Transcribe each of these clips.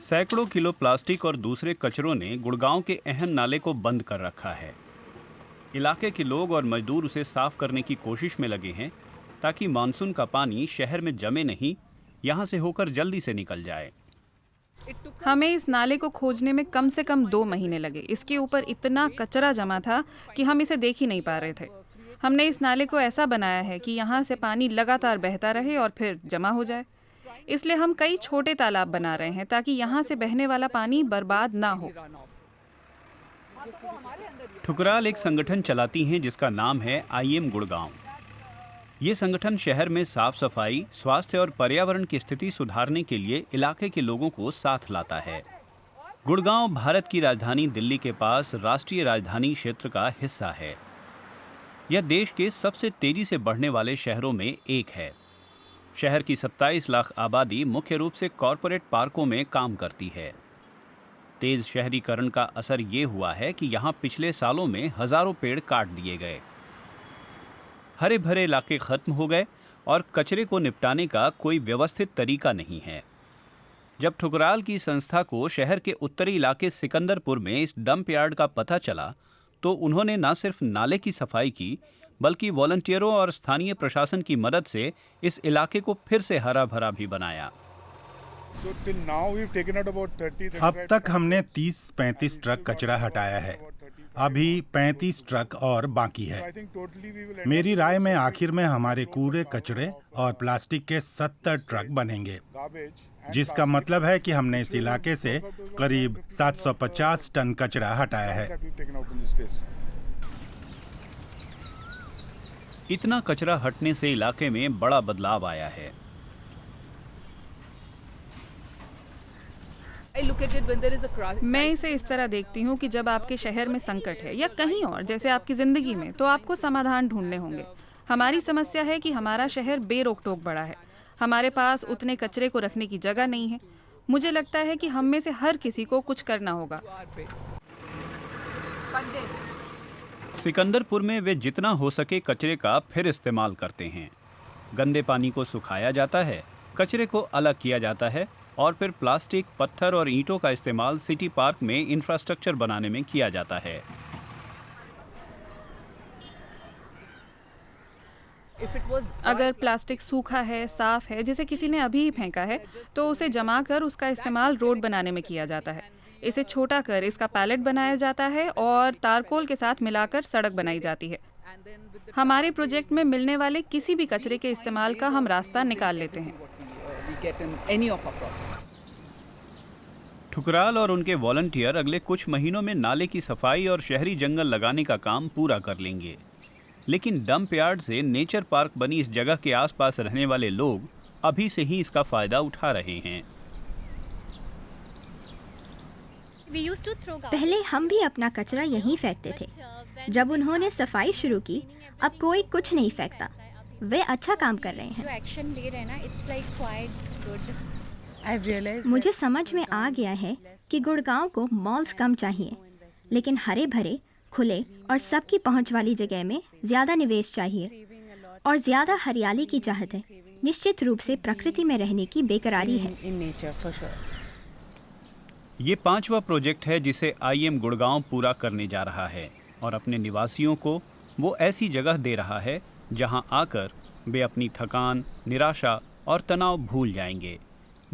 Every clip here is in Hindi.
सैकड़ों किलो प्लास्टिक और दूसरे कचरों ने गुड़गांव के अहम नाले को बंद कर रखा है। इलाके के लोग और मजदूर उसे साफ करने की कोशिश में लगे हैं ताकि मानसून का पानी शहर में जमे नहीं, यहां से होकर जल्दी से निकल जाए। हमें इस नाले को खोजने में कम से कम 2 महीने लगे। इसके ऊपर इतना कचरा जमा था कि हम इसे देख ही नहीं पा रहे थे। हमने इस नाले को ऐसा बनाया है कि यहाँ से पानी लगातार बहता रहे और फिर जमा हो जाए। इसलिए हम कई छोटे तालाब बना रहे हैं ताकि यहाँ से बहने वाला पानी बर्बाद ना हो। ठुकराल एक संगठन चलाती हैं जिसका नाम है IM गुड़गांव। ये संगठन शहर में साफ सफाई, स्वास्थ्य और पर्यावरण की स्थिति सुधारने के लिए इलाके के लोगों को साथ लाता है। गुड़गांव भारत की राजधानी दिल्ली के पास राष्ट्रीय राजधानी क्षेत्र का हिस्सा है। यह देश के सबसे तेजी से बढ़ने वाले शहरों में एक है। शहर की 27 लाख आबादी मुख्य रूप से कॉरपोरेट पार्कों में काम करती है। तेज शहरीकरण का असर ये हुआ है कि यहाँ पिछले सालों में हजारों पेड़ काट दिए गए। हरे भरे इलाके खत्म हो गए और कचरे को निपटाने का कोई व्यवस्थित तरीका नहीं है। जब ठुकराल की संस्था को शहर के उत्तरी इलाके सिकंदरपुर में इस डंप यार्ड का पता चला तो उन्होंने न सिर्फ नाले की सफाई की बल्कि वॉलंटियरों और स्थानीय प्रशासन की मदद से इस इलाके को फिर से हरा भरा भी बनाया। अब तक हमने 30-35 ट्रक कचरा हटाया है। अभी 35 ट्रक और बाकी है। मेरी राय में आखिर में हमारे कूड़े, कचरे और प्लास्टिक के 70 ट्रक बनेंगे, जिसका मतलब है कि हमने इस इलाके से करीब 750 टन कचरा हटाया है। इतना कचरा हटने से इलाके में बड़ा बदलाव आया है। मैं इसे इस तरह देखती हूँ कि जब आपके शहर में संकट है या कहीं और जैसे आपकी जिंदगी में, तो आपको समाधान ढूंढने होंगे। हमारी समस्या है कि हमारा शहर बेरोक-टोक बड़ा है। हमारे पास उतने कचरे को रखने की जगह नहीं है। मुझे लगता है कि हम में से हर किसी को कुछ करना होगा। सिकंदरपुर में वे जितना हो सके कचरे का फिर इस्तेमाल करते हैं। गंदे पानी को सुखाया जाता है, कचरे को अलग किया जाता है और फिर प्लास्टिक, पत्थर और ईंटों का इस्तेमाल सिटी पार्क में इंफ्रास्ट्रक्चर बनाने में किया जाता है। अगर प्लास्टिक सूखा है, साफ है, जिसे किसी ने अभी ही फेंका है, तो उसे जमा कर उसका इस्तेमाल रोड बनाने में किया जाता है। इसे छोटा कर इसका पैलेट बनाया जाता है और तारकोल के साथ मिलाकर सड़क बनाई जाती है। हमारे प्रोजेक्ट में मिलने वाले किसी भी कचरे के इस्तेमाल का हम रास्ता निकाल लेते हैं। ठुकराल और उनके वॉलंटियर अगले कुछ महीनों में नाले की सफाई और शहरी जंगल लगाने का काम पूरा कर लेंगे। लेकिन डंप यार्ड से नेचर पार्क बनी इस जगह के आसपास रहने वाले लोग अभी से ही इसका फायदा उठा रहे हैं। पहले हम भी अपना कचरा यहीं फेंकते थे। जब उन्होंने सफाई शुरू की, अब कोई कुछ नहीं फेंकता। वे अच्छा काम कर रहे हैं। मुझे समझ में आ गया है कि गुड़गांव को मॉल्स कम चाहिए, लेकिन हरे भरे, खुले और सबकी पहुंच वाली जगह में ज्यादा निवेश चाहिए और ज्यादा हरियाली की चाहत है। निश्चित रूप से प्रकृति में रहने की बेकरारी है। ये 5वां प्रोजेक्ट है जिसे IM गुड़गांव पूरा करने जा रहा है और अपने निवासियों को वो ऐसी जगह दे रहा है जहां आकर वे अपनी थकान, निराशा और तनाव भूल जाएंगे,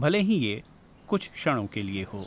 भले ही ये कुछ क्षणों के लिए हो।